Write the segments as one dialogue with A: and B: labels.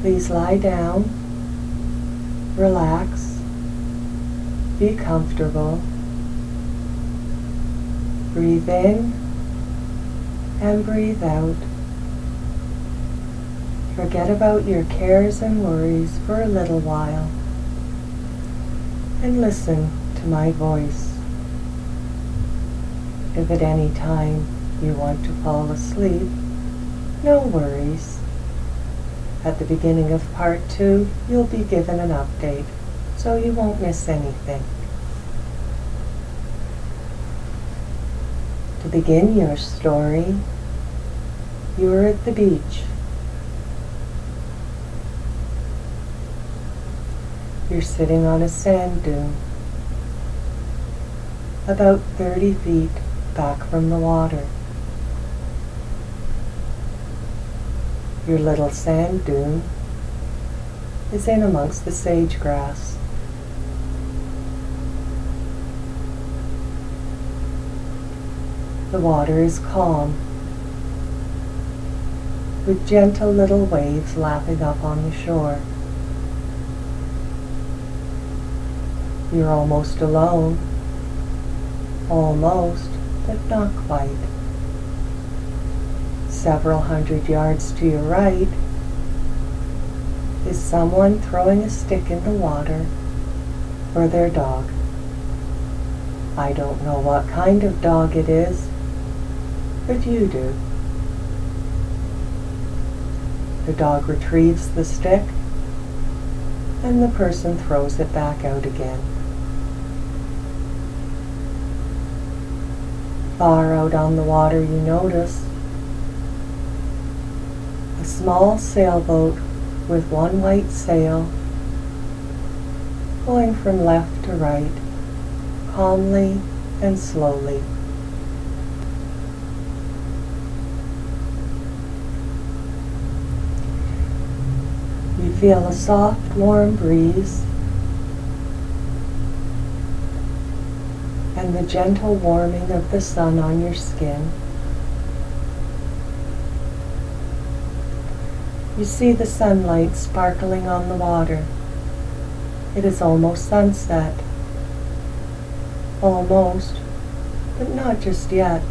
A: Please lie down, relax, be comfortable. Breathe in and breathe out. Forget about your cares and worries for a little while and listen to my voice. If at any time you want to fall asleep, no worries. At the beginning of part 2, you'll be given an update, so you won't miss anything. To begin your story, you're at the beach. You're sitting on a sand dune, about 30 feet back from the water. Your little sand dune is in amongst the sage-grass. The water is calm, with gentle little waves lapping up on the shore. You're almost alone, almost, but not quite. Several hundred yards to your right is someone throwing a stick in the water for their dog. I don't know what kind of dog it is, but you do. The dog retrieves the stick, and the person throws it back out again. Far out on the water, you notice a small sailboat with one white sail going from left to right, calmly and slowly. You feel a soft, warm breeze and the gentle warming of the sun on your skin. You see the sunlight sparkling on the water. It is almost sunset. Almost, but not just yet.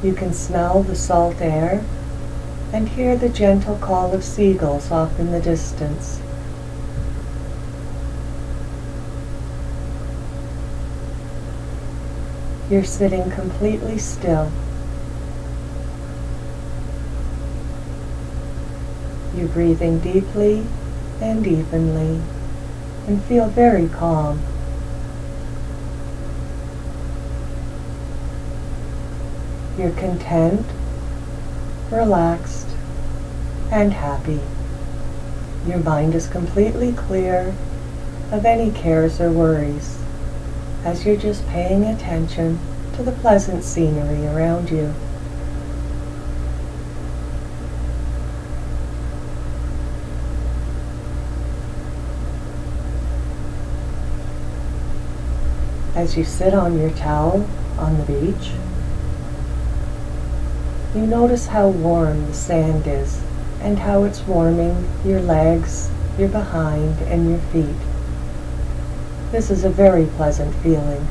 A: You can smell the salt air and hear the gentle call of seagulls off in the distance. You're sitting completely still. You're breathing deeply and evenly and feel very calm. You're content, relaxed, and happy. Your mind is completely clear of any cares or worries, as you're just paying attention to the pleasant scenery around you. As you sit on your towel on the beach, you notice how warm the sand is and how it's warming your legs, your behind, and your feet. This is a very pleasant feeling.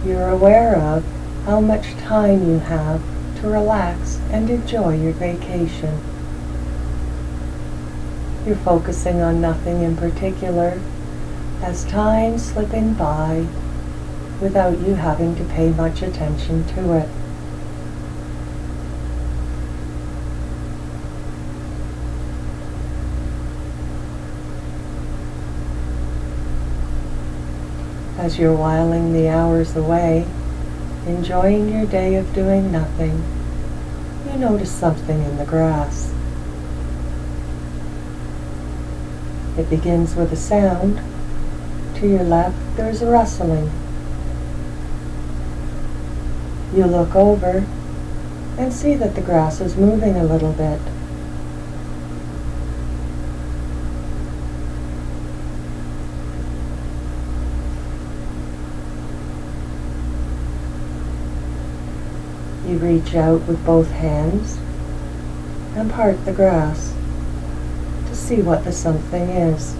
A: You're aware of how much time you have to relax and enjoy your vacation. You're focusing on nothing in particular, as time slipping by without you having to pay much attention to it. As you're whiling the hours away, enjoying your day of doing nothing, you notice something in the grass. It begins with a sound. To your left, there's a rustling. You look over and see that the grass is moving a little bit. You reach out with both hands and part the grass to see what the something is.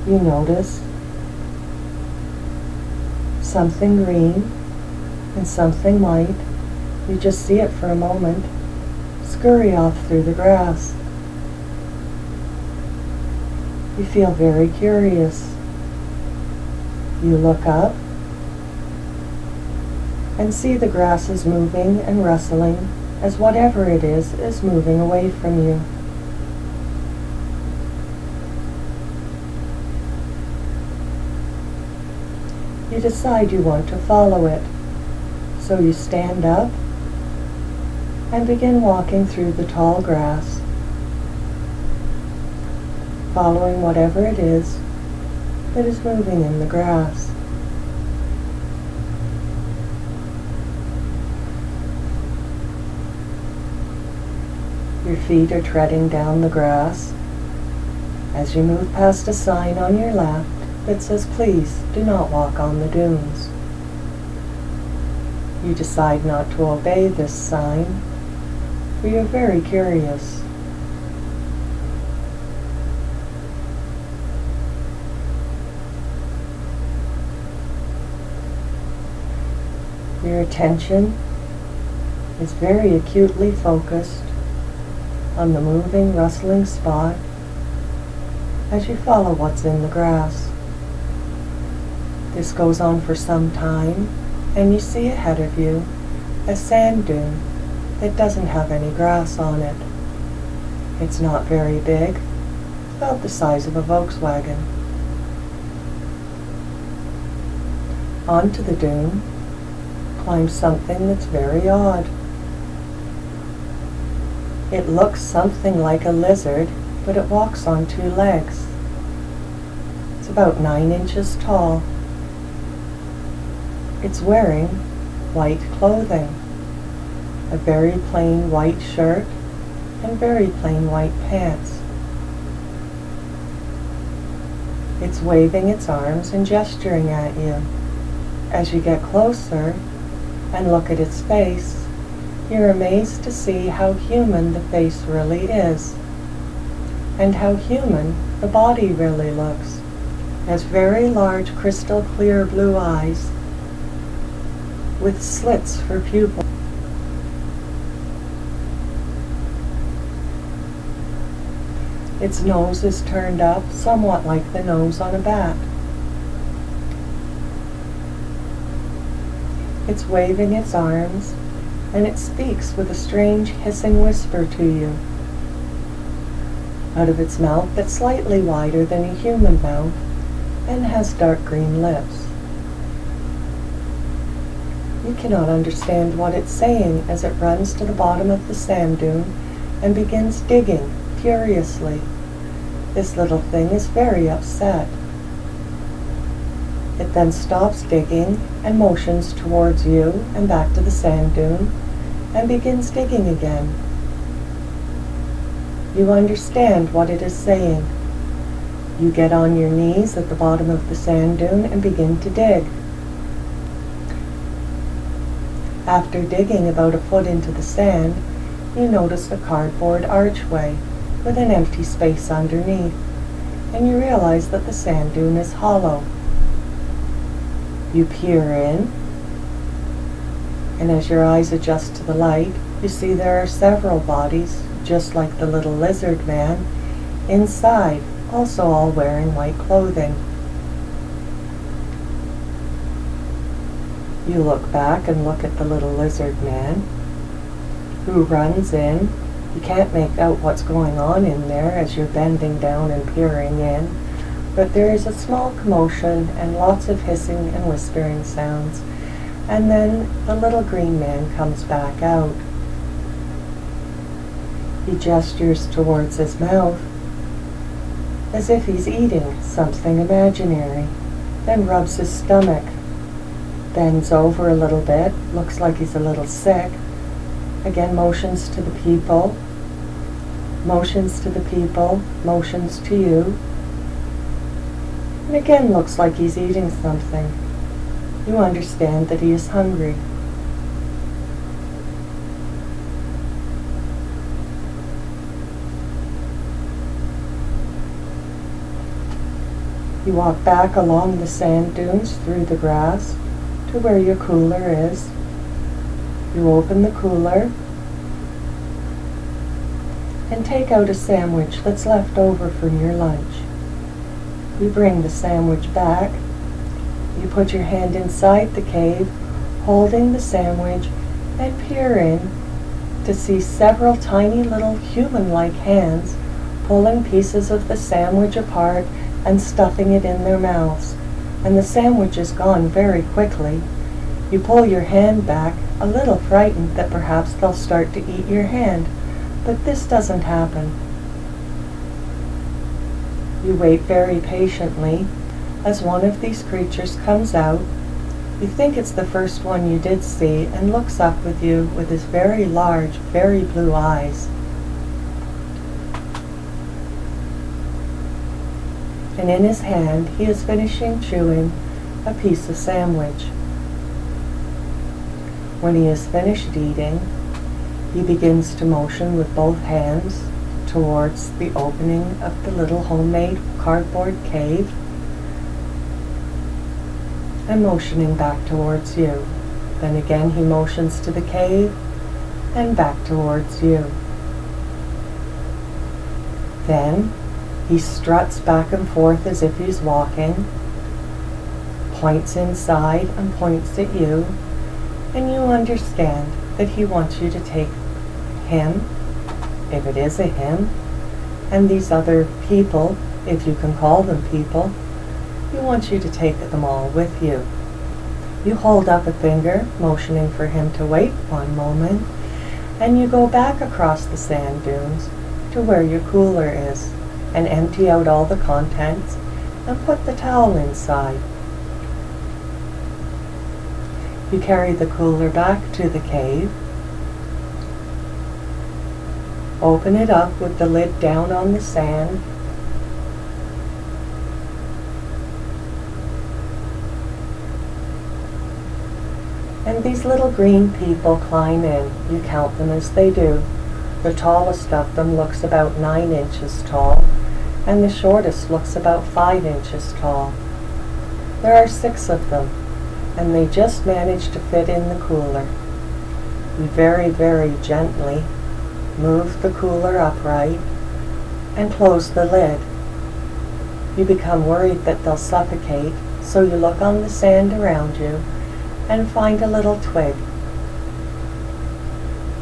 A: You notice something green and something white. You just see it for a moment, scurry off through the grass. You feel very curious. You look up and see the grass is moving and rustling as whatever it is moving away from you. You decide you want to follow it, so you stand up and begin walking through the tall grass, following whatever it is that is moving in the grass. Your feet are treading down the grass as you move past a sign on your left that says, "Please do not walk on the dunes." You decide not to obey this sign, for you're very curious. Your attention is very acutely focused on the moving, rustling spot as you follow what's in the grass. This goes on for some time, and you see ahead of you a sand dune that doesn't have any grass on it. It's not very big, about the size of a Volkswagen. Onto the dune climbs something that's very odd. It looks something like a lizard, but it walks on two legs. It's about 9 inches tall. It's wearing white clothing, a very plain white shirt and very plain white pants. It's waving its arms and gesturing at you. As you get closer and look at its face, you're amazed to see how human the face really is, and how human the body really looks. It has very large crystal clear blue eyes with slits for pupils. Its nose is turned up somewhat like the nose on a bat. It's waving its arms, and it speaks with a strange hissing whisper to you out of its mouth that's slightly wider than a human mouth and has dark green lips. You cannot understand what it's saying as it runs to the bottom of the sand dune and begins digging furiously. This little thing is very upset. It then stops digging and motions towards you and back to the sand dune and begins digging again. You understand what it is saying. You get on your knees at the bottom of the sand dune and begin to dig. After digging about a foot into the sand, you notice a cardboard archway with an empty space underneath, and you realize that the sand dune is hollow. You peer in, and as your eyes adjust to the light, you see there are several bodies, just like the little lizard man, inside, also all wearing white clothing. You look back and look at the little lizard man, who runs in. You can't make out what's going on in there as you're bending down and peering in, but there is a small commotion and lots of hissing and whispering sounds, and then the little green man comes back out. He gestures towards his mouth as if he's eating something imaginary, then rubs his stomach, bends over a little bit, looks like he's a little sick, again motions to the people, motions to the people, motions to you, and again looks like he's eating something. You understand that he is hungry. You walk back along the sand dunes through the grass to where your cooler is. You open the cooler and take out a sandwich that's left over from your lunch. You bring the sandwich back. You put your hand inside the cave, holding the sandwich, and peer in to see several tiny little human-like hands pulling pieces of the sandwich apart and stuffing it in their mouths, and the sandwich is gone very quickly. You pull your hand back, a little frightened that perhaps they'll start to eat your hand, but this doesn't happen. You wait very patiently as one of these creatures comes out. You think it's the first one you did see and looks up with you with his very large, very blue eyes. And in his hand he is finishing chewing a piece of sandwich. When he is finished eating, he begins to motion with both hands towards the opening of the little homemade cardboard cave and motioning back towards you. Then again he motions to the cave and back towards you. Then he struts back and forth as if he's walking, points inside and points at you, and you understand that he wants you to take him, if it is a him, and these other people, if you can call them people, he wants you to take them all with you. You hold up a finger, motioning for him to wait one moment, and you go back across the sand dunes to where your cooler is, and empty out all the contents and put the towel inside. You carry the cooler back to the cave, open it up with the lid down on the sand, and these little green people climb in. You count them as they do. The tallest of them looks about 9 inches tall, and the shortest looks about 5 inches tall. There are 6 of them, and they just manage to fit in the cooler. You very, very gently move the cooler upright and close the lid. You become worried that they'll suffocate, so you look on the sand around you and find a little twig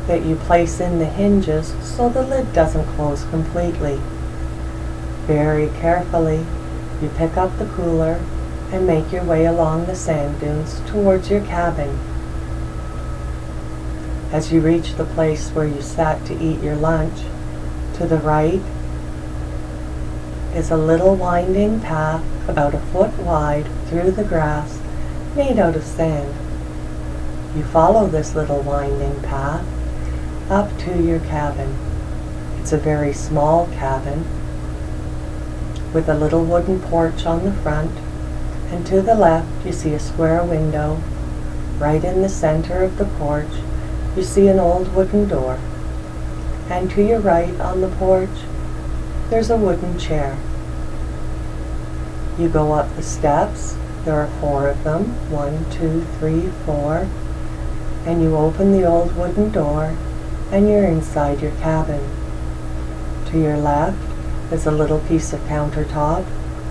A: that you place in the hinges so the lid doesn't close completely. Very carefully, you pick up the cooler and make your way along the sand dunes towards your cabin. As you reach the place where you sat to eat your lunch, to the right is a little winding path about a foot wide through the grass made out of sand. You follow this little winding path up to your cabin. It's a very small cabin with a little wooden porch on the front, and to the left you see a square window. Right in the center of the porch you see an old wooden door, and to your right on the porch there's a wooden chair. You go up the steps. There are 4 of them, 1, 2, 3, 4, and you open the old wooden door and you're inside your cabin. To your left is a little piece of countertop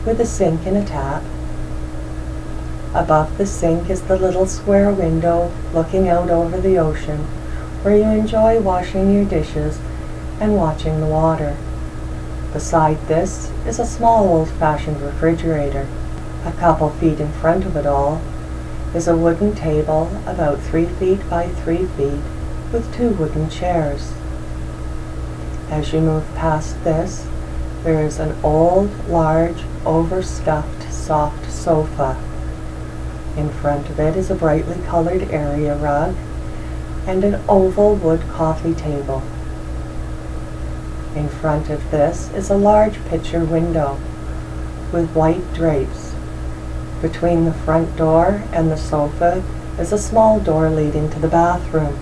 A: with a sink and a tap. Above the sink is the little square window looking out over the ocean, where you enjoy washing your dishes and watching the water. Beside this is a small old-fashioned refrigerator. A couple feet in front of it all is a wooden table about 3 feet by 3 feet with 2 wooden chairs. As you move past this, there is an old, large, overstuffed, soft sofa. In front of it is a brightly colored area rug and an oval wood coffee table. In front of this is a large picture window with white drapes. Between the front door and the sofa is a small door leading to the bathroom.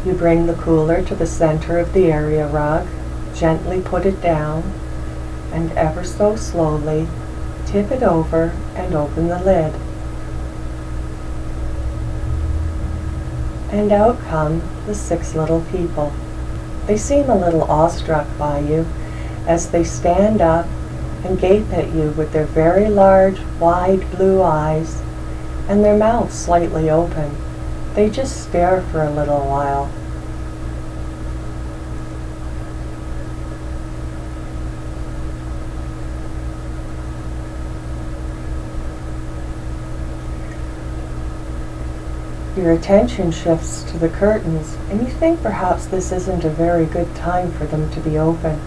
A: You bring the cooler to the center of the area rug, gently put it down, and ever so slowly tip it over and open the lid. And out come the 6 little people. They seem a little awestruck by you as they stand up and gape at you with their very large, wide blue eyes and their mouths slightly open. They just stare for a little while. Your attention shifts to the curtains, and you think perhaps this isn't a very good time for them to be open.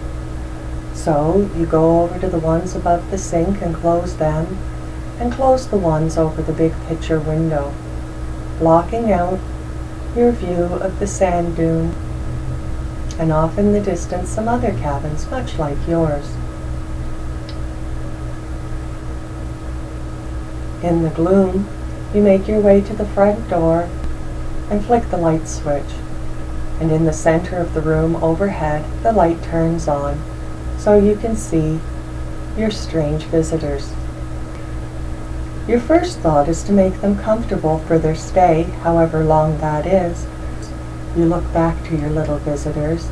A: So you go over to the ones above the sink and close them, and close the ones over the big picture window, blocking out your view of the sand dune, and off in the distance some other cabins much like yours. In the gloom, you make your way to the front door and flick the light switch, and in the center of the room overhead the light turns on so you can see your strange visitors. Your first thought is to make them comfortable for their stay, however long that is. You look back to your little visitors,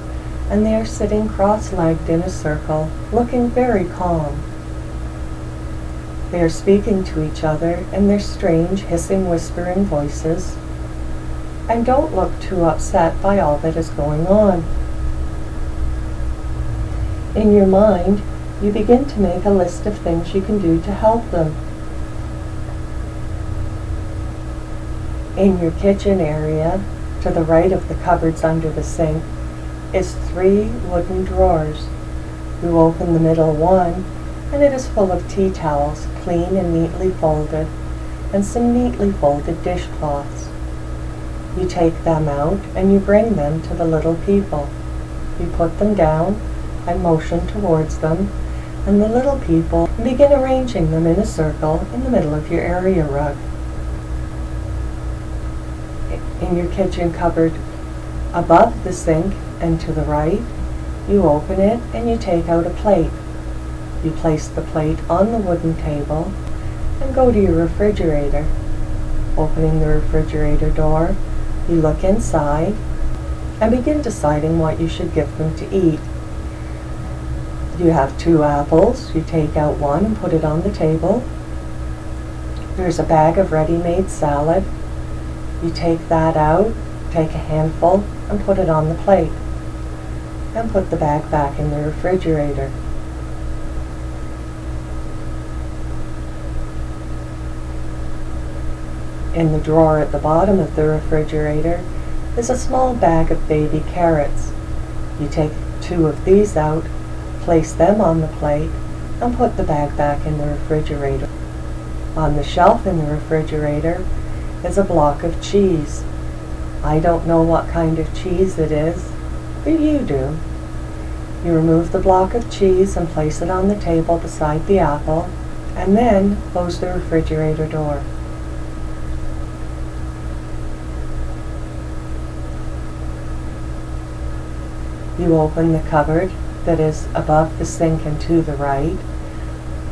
A: and they are sitting cross-legged in a circle, looking very calm. They are speaking to each other in their strange, hissing, whispering voices, and don't look too upset by all that is going on. In your mind, you begin to make a list of things you can do to help them. In your kitchen area, to the right of the cupboards under the sink, is 3 wooden drawers. You open the middle one, and it is full of tea towels, clean and neatly folded, and some neatly folded dishcloths. You take them out and you bring them to the little people. You put them down and motion towards them, and the little people begin arranging them in a circle in the middle of your area rug. In your kitchen cupboard above the sink and to the right, you open it and you take out a plate. You place the plate on the wooden table and go to your refrigerator. Opening the refrigerator door, you look inside and begin deciding what you should give them to eat. You have 2 apples. You take out one and put it on the table. There's a bag of ready-made salad. You take that out, take a handful, and put it on the plate. And put the bag back in the refrigerator. In the drawer at the bottom of the refrigerator is a small bag of baby carrots. You take 2 of these out, place them on the plate, and put the bag back in the refrigerator. On the shelf in the refrigerator is a block of cheese. I don't know what kind of cheese it is, but you do. You remove the block of cheese and place it on the table beside the apple, and then close the refrigerator door. You open the cupboard that is above the sink and to the right,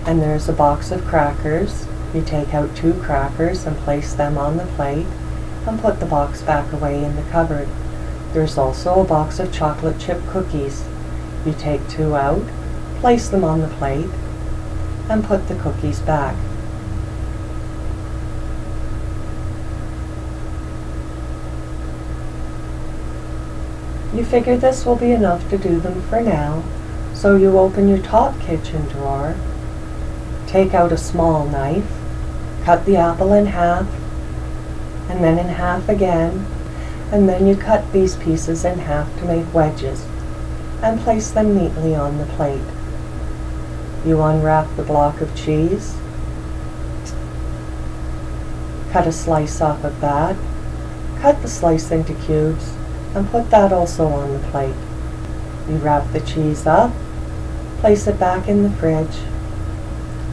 A: and there's a box of crackers. You take out 2 crackers and place them on the plate and put the box back away in the cupboard. There's also a box of chocolate chip cookies. You take 2 out, place them on the plate, and put the cookies back. You figure this will be enough to do them for now, so you open your top kitchen drawer, take out a small knife, cut the apple in half, and then in half again, and then you cut these pieces in half to make wedges, and place them neatly on the plate. You unwrap the block of cheese, cut a slice off of that, cut the slice into cubes, and put that also on the plate. You wrap the cheese up, place it back in the fridge,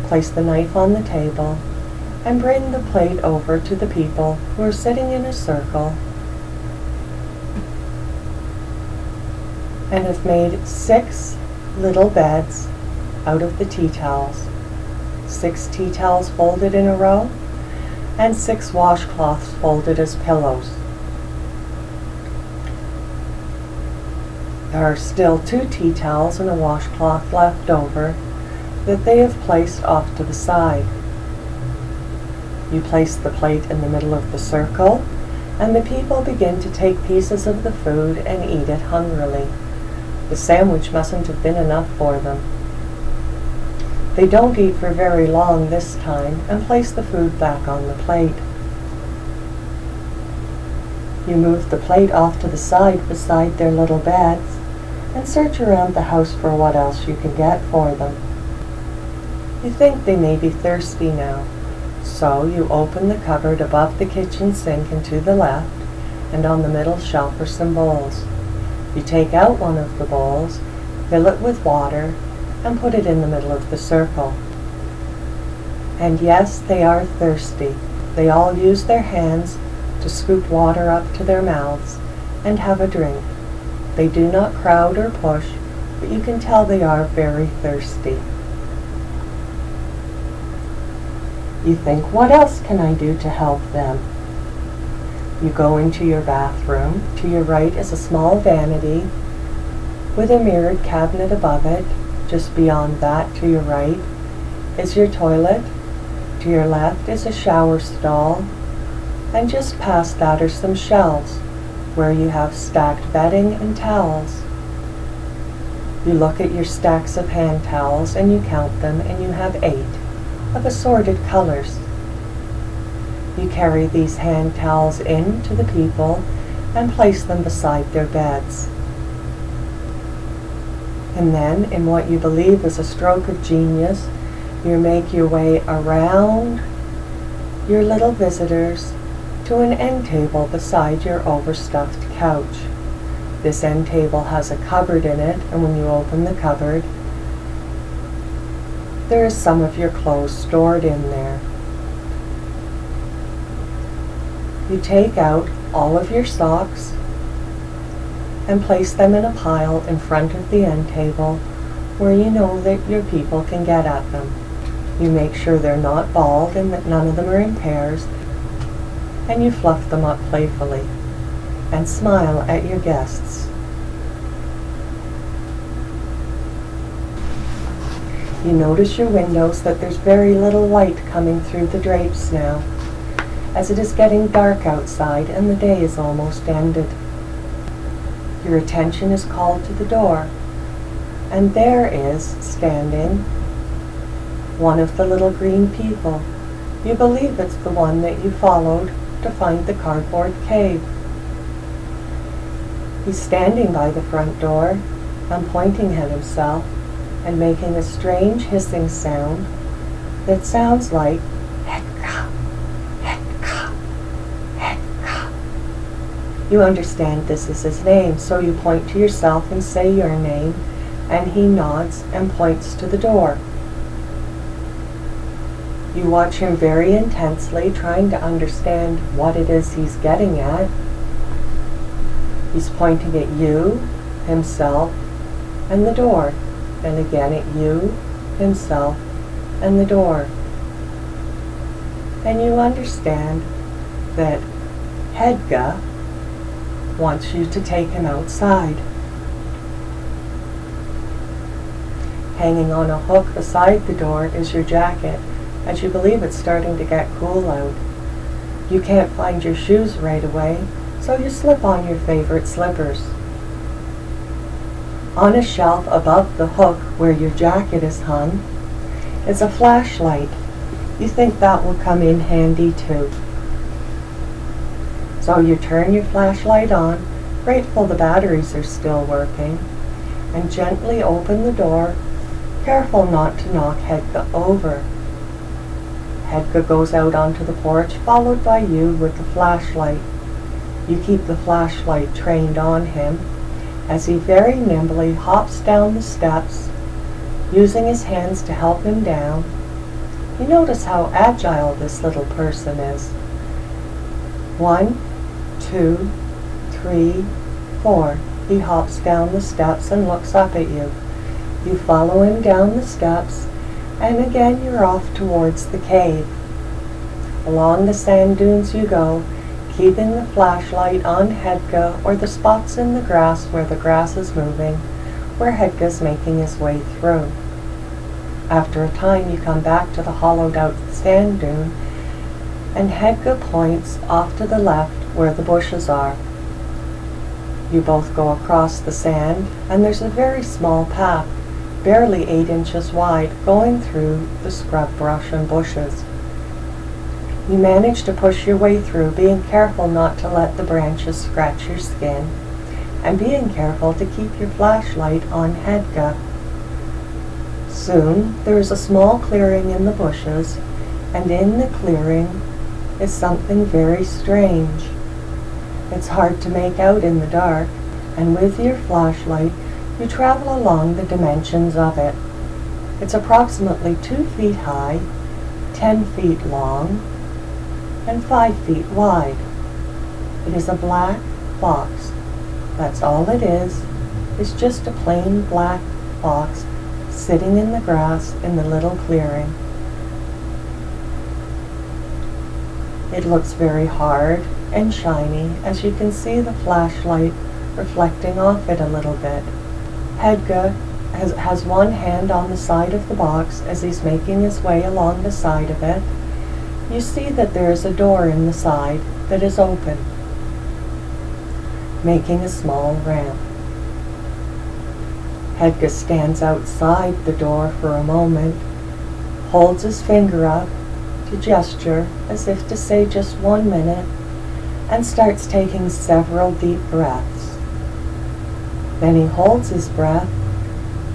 A: place the knife on the table, and bring the plate over to the people who are sitting in a circle and have made 6 little beds out of the tea towels. 6 tea towels folded in a row and 6 washcloths folded as pillows. There are still 2 tea towels and a washcloth left over that they have placed off to the side. You place the plate in the middle of the circle, and the people begin to take pieces of the food and eat it hungrily. The sandwich mustn't have been enough for them. They don't eat for very long this time and place the food back on the plate. You move the plate off to the side beside their little beds and search around the house for what else you can get for them. You think they may be thirsty now, so you open the cupboard above the kitchen sink and to the left, and on the middle shelf are some bowls. You take out one of the bowls, fill it with water, and put it in the middle of the circle. And yes, they are thirsty. They all use their hands to scoop water up to their mouths and have a drink. They do not crowd or push, but you can tell they are very thirsty. You think, what else can I do to help them? You go into your bathroom. To your right is a small vanity with a mirrored cabinet above it. Just beyond that, to your right, is your toilet. To your left is a shower stall. And just past that are some shelves where you have stacked bedding and towels. You look at your stacks of hand towels and you count them, and you have 8 of assorted colors. You carry these hand towels in to the people and place them beside their beds. And then, in what you believe is a stroke of genius, you make your way around your little visitors to an end table beside your overstuffed couch. This end table has a cupboard in it, and when you open the cupboard, there is some of your clothes stored in there. You take out all of your socks and place them in a pile in front of the end table where you know that your people can get at them. You make sure they're not bald and that none of them are in pairs, and you fluff them up playfully and smile at your guests. You notice your windows that there's very little light coming through the drapes now, as it is getting dark outside and the day is almost ended. Your attention is called to the door, and there is, standing, one of the little green people. You believe it's the one that you followed to find the cardboard cave. He's standing by the front door and pointing at himself and making a strange hissing sound that sounds like Hedka, Hedka, Hedka. You understand this is his name, so you point to yourself and say your name, and he nods and points to the door. You watch him very intensely, trying to understand what it is he's getting at. He's pointing at you, himself, and the door, and again at you, himself, and the door. And you understand that Hedga wants you to take him outside. Hanging on a hook beside the door is your jacket, as you believe it's starting to get cool out. You can't find your shoes right away, so you slip on your favorite slippers. On a shelf above the hook where your jacket is hung is a flashlight. You think that will come in handy too. So you turn your flashlight on, grateful the batteries are still working, and gently open the door, careful not to knock Hedga over. Hedga goes out onto the porch, followed by you with the flashlight. You keep the flashlight trained on him, as he very nimbly hops down the steps, using his hands to help him down. You notice how agile this little person is. 1, 2, 3, 4. He hops down the steps and looks up at you. You follow him down the steps, and again you're off towards the cave. Along the sand dunes you go, keeping the flashlight on Hedga or the spots in the grass where the grass is moving, where Hedga's making his way through. After a time you come back to the hollowed out sand dune, and Hedga points off to the left where the bushes are. You both go across the sand, and there's a very small path, barely 8 inches wide, going through the scrub brush and bushes. You manage to push your way through, being careful not to let the branches scratch your skin, and being careful to keep your flashlight on Hedga. Soon there is a small clearing in the bushes, and in the clearing is something very strange. It's hard to make out in the dark, and with your flashlight you travel along the dimensions of it. It's approximately 2 feet high, 10 feet long, and 5 feet wide. It is a black box. That's all it is just a plain black box sitting in the grass in the little clearing. It looks very hard and shiny, as you can see the flashlight reflecting off it a little bit. Hedga has one hand on the side of the box as he's making his way along the side of it. You see that there is a door in the side that is open, making a small ramp. Hedga stands outside the door for a moment, holds his finger up to gesture as if to say just 1 minute, and starts taking several deep breaths. Then he holds his breath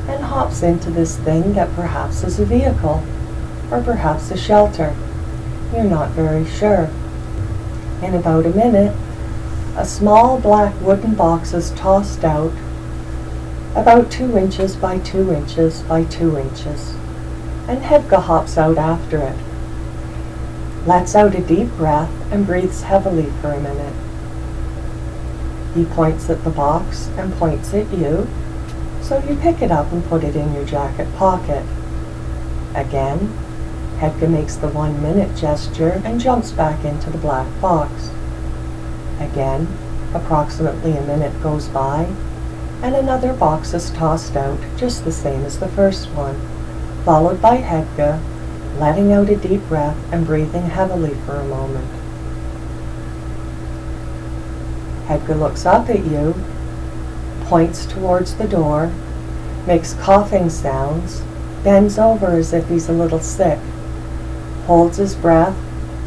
A: and hops into this thing that perhaps is a vehicle, or perhaps a shelter. You're not very sure. In about a minute, a small black wooden box is tossed out, about 2 inches by 2 inches by 2 inches, and Hedga hops out after it, lets out a deep breath, and breathes heavily for a minute. He points at the box and points at you, so you pick it up and put it in your jacket pocket. Again, Hedga makes the 1 minute gesture and jumps back into the black box. Again, approximately a minute goes by, and another box is tossed out, just the same as the first one, followed by Hedga letting out a deep breath and breathing heavily for a moment. Hedga looks up at you, points towards the door, makes coughing sounds, bends over as if he's a little sick, holds his breath,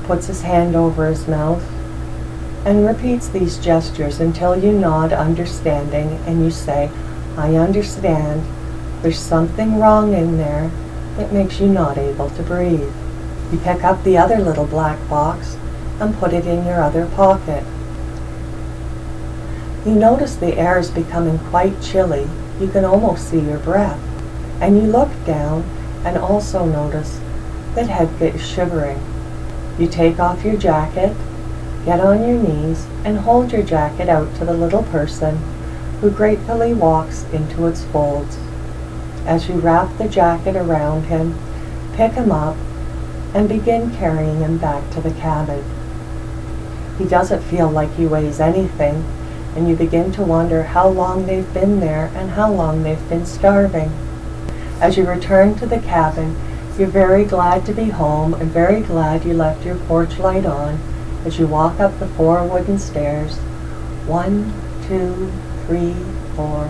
A: puts his hand over his mouth, and repeats these gestures until you nod understanding and you say, "I understand. There's something wrong in there that makes you not able to breathe." You pick up the other little black box and put it in your other pocket. You notice the air is becoming quite chilly. You can almost see your breath. And you look down and also notice that Hedga is shivering. You take off your jacket, get on your knees, and hold your jacket out to the little person, who gratefully walks into its folds. As you wrap the jacket around him, pick him up, and begin carrying him back to the cabin. He doesn't feel like he weighs anything, and you begin to wonder how long they've been there and how long they've been starving. As you return to the cabin, you're very glad to be home and very glad you left your porch light on as you walk up the 4 wooden stairs. 1, 2, 3, 4.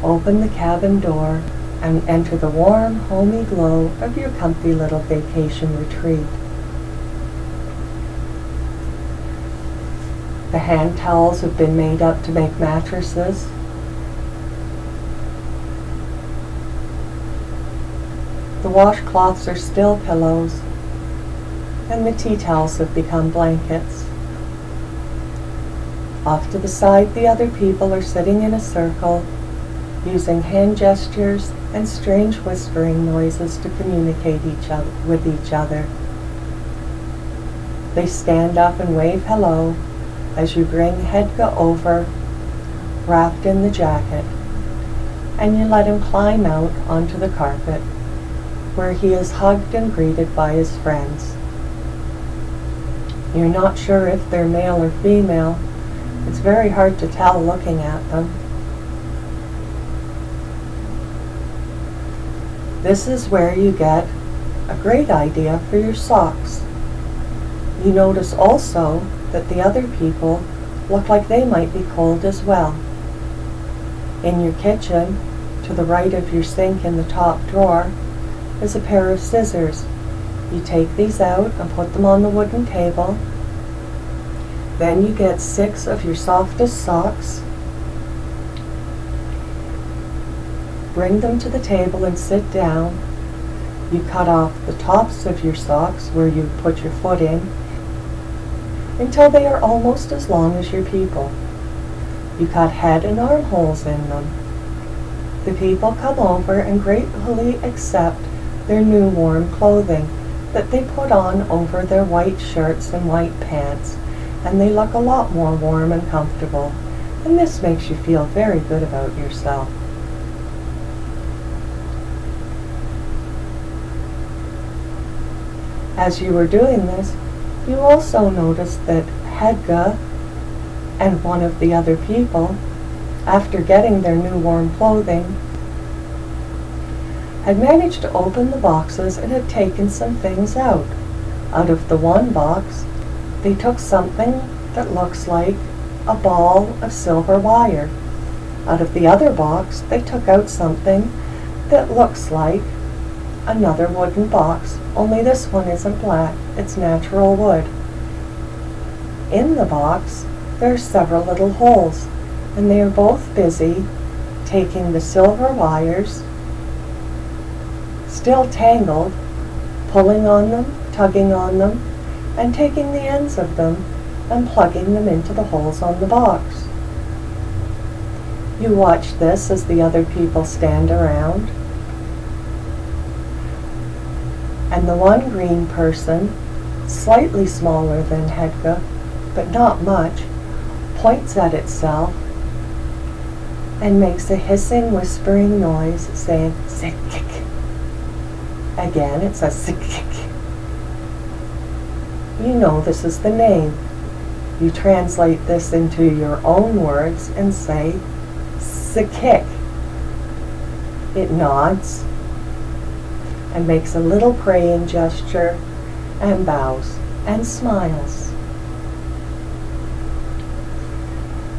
A: Open the cabin door and enter the warm, homey glow of your comfy little vacation retreat. The hand towels have been made up to make mattresses. The washcloths are still pillows, and the tea towels have become blankets. Off to the side, the other people are sitting in a circle, using hand gestures and strange whispering noises to communicate with each other. They stand up and wave hello as you bring Hedga over, wrapped in the jacket, and you let him climb out onto the carpet, where he is hugged and greeted by his friends. You're not sure if they're male or female. It's very hard to tell looking at them. This is where you get a great idea for your socks. You notice also that the other people look like they might be cold as well. In your kitchen, to the right of your sink in the top drawer, is a pair of scissors. You take these out and put them on the wooden table. Then you get 6 of your softest socks. Bring them to the table and sit down. You cut off the tops of your socks where you put your foot in until they are almost as long as your people. You cut head and armholes in them. The people come over and gratefully accept their new warm clothing that they put on over their white shirts and white pants, and they look a lot more warm and comfortable, and this makes you feel very good about yourself. As you were doing this, you also noticed that Hedga and one of the other people, after getting their new warm clothing, had managed to open the boxes and had taken some things out. Out of the one box, they took something that looks like a ball of silver wire. Out of the other box, they took out something that looks like another wooden box, only this one isn't black, it's natural wood. In the box, there are several little holes, and they are both busy taking the silver wires, still tangled, pulling on them, tugging on them, and taking the ends of them and plugging them into the holes on the box. You watch this as the other people stand around, and the one green person, slightly smaller than Hedga, but not much, points at itself and makes a hissing, whispering noise saying, "Sick-kick." Again, it says, "Sick-kick." You know this is the name. You translate this into your own words and say, "Sick-kick." It nods and makes a little praying gesture and bows and smiles.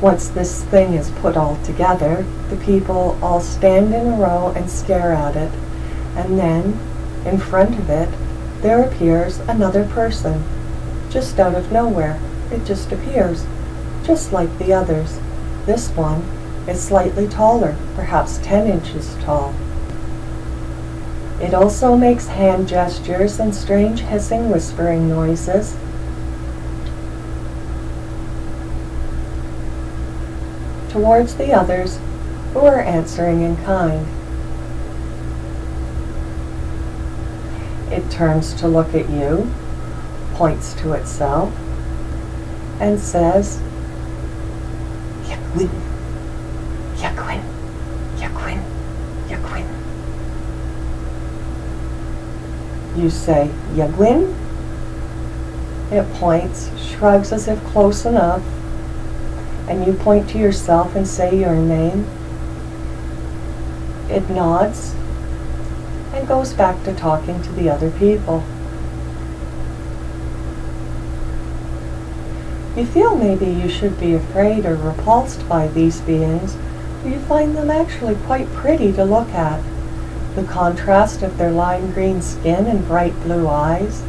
A: Once this thing is put all together, the people all stand in a row and stare at it, and then, in front of it, there appears another person, just out of nowhere. It just appears, just like the others. This one is slightly taller, perhaps 10 inches tall. It also makes hand gestures and strange hissing, whispering noises. Towards the others who are answering in kind. It turns to look at you, points to itself, and says, "Yakwin, Yakwin, Yakwin, Yakwin." You say, "Yagwin?" It points, shrugs as if close enough, and you point to yourself and say your name. It nods and goes back to talking to the other people. You feel maybe you should be afraid or repulsed by these beings, but you find them actually quite pretty to look at. The contrast of their lime green skin and bright blue eyes,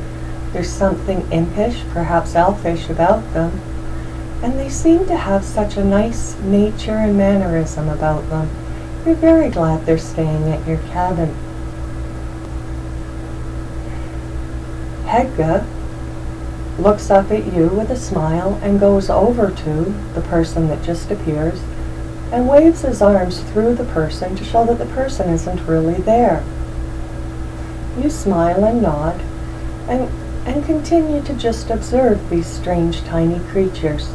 A: there's something impish, perhaps elfish about them, and they seem to have such a nice nature and mannerism about them. You're very glad they're staying at your cabin. Hedga looks up at you with a smile and goes over to the person that just appears and waves his arms through the person to show that the person isn't really there. You smile and nod and continue to just observe these strange tiny creatures.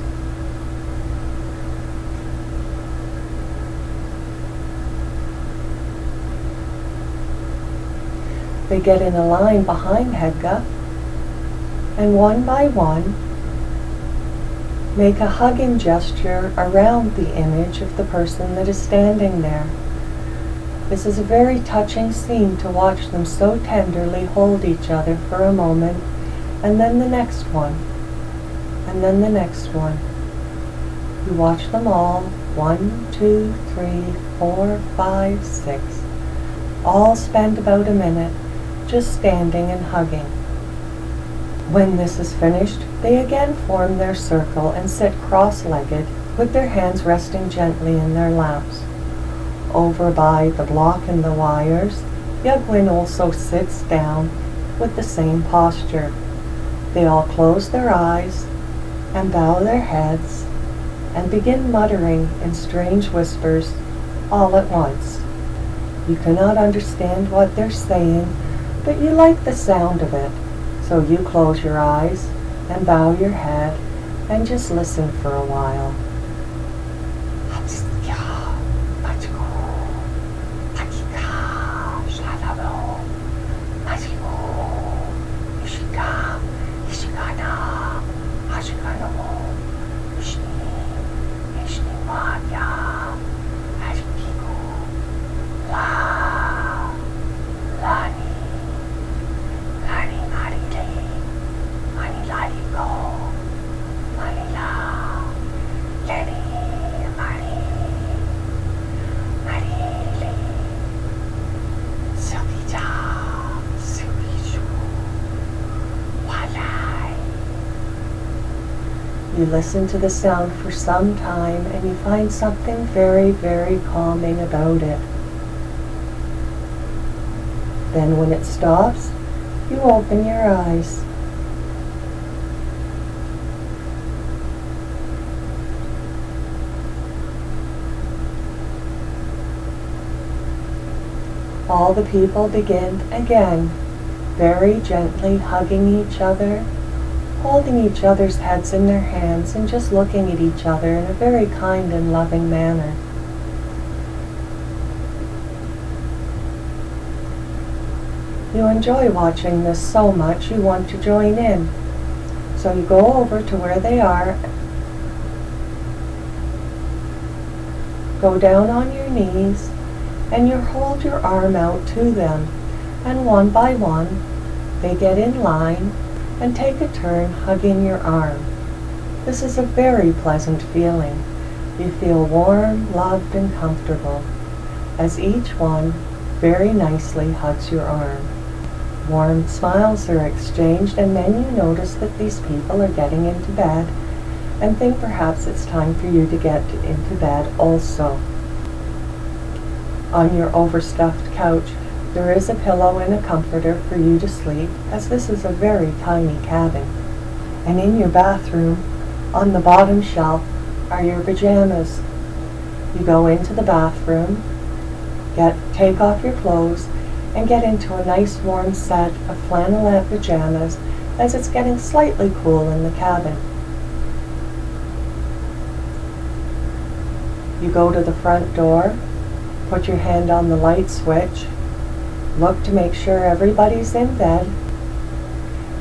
A: They get in a line behind Hedga, and one by one make a hugging gesture around the image of the person that is standing there. This is a very touching scene to watch them so tenderly hold each other for a moment, and then the next one, and then the next one. You watch them all, 1, 2, 3, 4, 5, 6, all spend about a minute just standing and hugging. When this is finished, they again form their circle and sit cross-legged with their hands resting gently in their laps. Over by the block and the wires, Yugwin also sits down with the same posture. They all close their eyes and bow their heads and begin muttering in strange whispers all at once. You cannot understand what they're saying, but you like the sound of it, so you close your eyes and bow your head and just listen for a while. You listen to the sound for some time and you find something very, very calming about it. Then when it stops, you open your eyes. All the people begin again, very gently hugging each other, holding each other's heads in their hands and just looking at each other in a very kind and loving manner. You enjoy watching this so much you want to join in. So you go over to where they are, go down on your knees, and you hold your arm out to them, and one by one they get in line and take a turn hugging your arm. This is a very pleasant feeling. You feel warm, loved, and comfortable as each one very nicely hugs your arm. Warm smiles are exchanged, and then you notice that these people are getting into bed and think perhaps it's time for you to get into bed also. On your overstuffed couch, there is a pillow and a comforter for you to sleep, as this is a very tiny cabin. And in your bathroom, on the bottom shelf, are your pajamas. You go into the bathroom, take off your clothes, and get into a nice warm set of flannelette pajamas, as it's getting slightly cool in the cabin. You go to the front door, put your hand on the light switch, look to make sure everybody's in bed,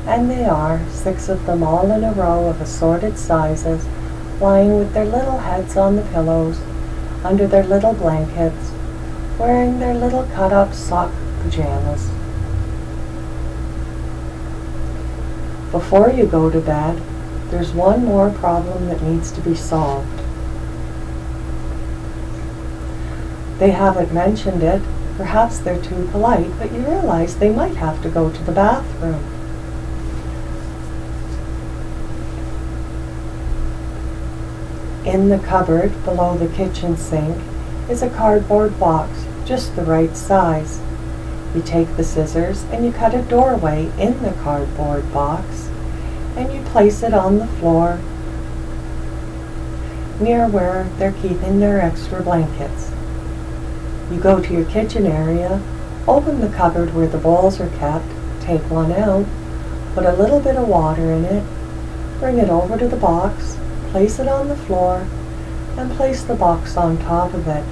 A: and they are, 6 of them all in a row of assorted sizes, lying with their little heads on the pillows, under their little blankets, wearing their little cut-up sock pajamas. Before you go to bed, there's one more problem that needs to be solved. They haven't mentioned it. Perhaps they're too polite, but you realize they might have to go to the bathroom. In the cupboard below the kitchen sink is a cardboard box, just the right size. You take the scissors and you cut a doorway in the cardboard box, and you place it on the floor near where they're keeping their extra blankets. You go to your kitchen area, open the cupboard where the bowls are kept, take one out, put a little bit of water in it, bring it over to the box, place it on the floor, and place the box on top of it.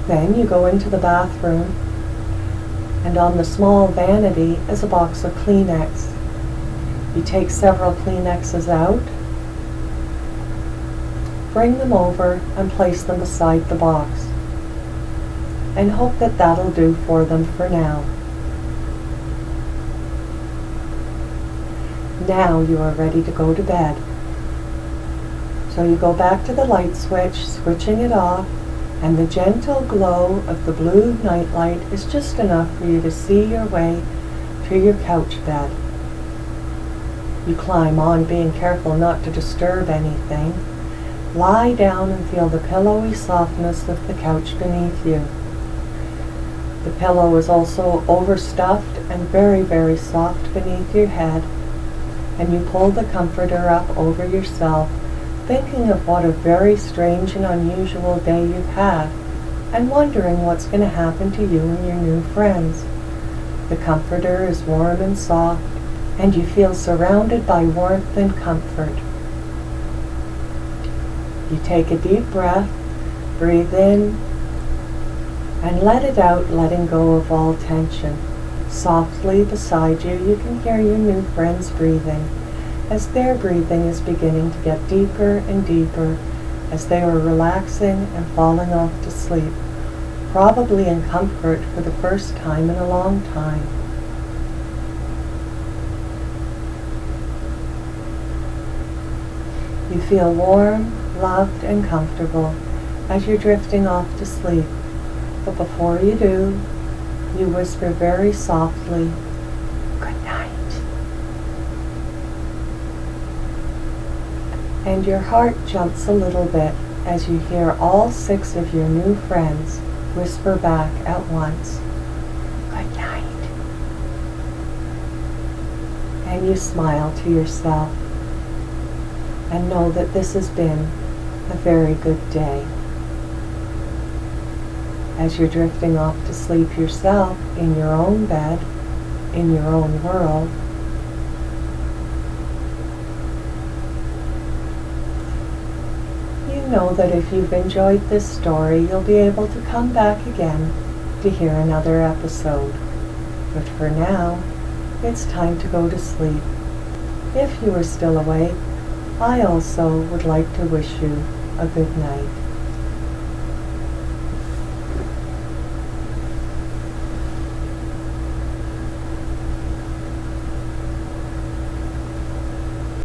A: Then you go into the bathroom, and on the small vanity is a box of Kleenex. You take several Kleenexes out, bring them over and place them beside the box, and hope that that'll do for them for now. Now you are ready to go to bed. So you go back to the light switch, switching it off, and the gentle glow of the blue nightlight is just enough for you to see your way to your couch bed. You climb on, being careful not to disturb anything. Lie down and feel the pillowy softness of the couch beneath you. The pillow is also overstuffed and very, very soft beneath your head, and you pull the comforter up over yourself, thinking of what a very strange and unusual day you've had, and wondering what's going to happen to you and your new friends. The comforter is warm and soft, and you feel surrounded by warmth and comfort. You take a deep breath, breathe in, and let it out, letting go of all tension. Softly beside you, you can hear your new friends breathing, as their breathing is beginning to get deeper and deeper as they are relaxing and falling off to sleep, probably in comfort for the first time in a long time. You feel warm, loved, and comfortable as you're drifting off to sleep. But before you do, you whisper very softly, "Good night." And your heart jumps a little bit as you hear all 6 of your new friends whisper back at once, "Good night." And you smile to yourself and know that this has been a very good day. As you're drifting off to sleep yourself in your own bed, in your own world, you know that if you've enjoyed this story, you'll be able to come back again to hear another episode. But for now, it's time to go to sleep. If you are still awake, I also would like to wish you a good night.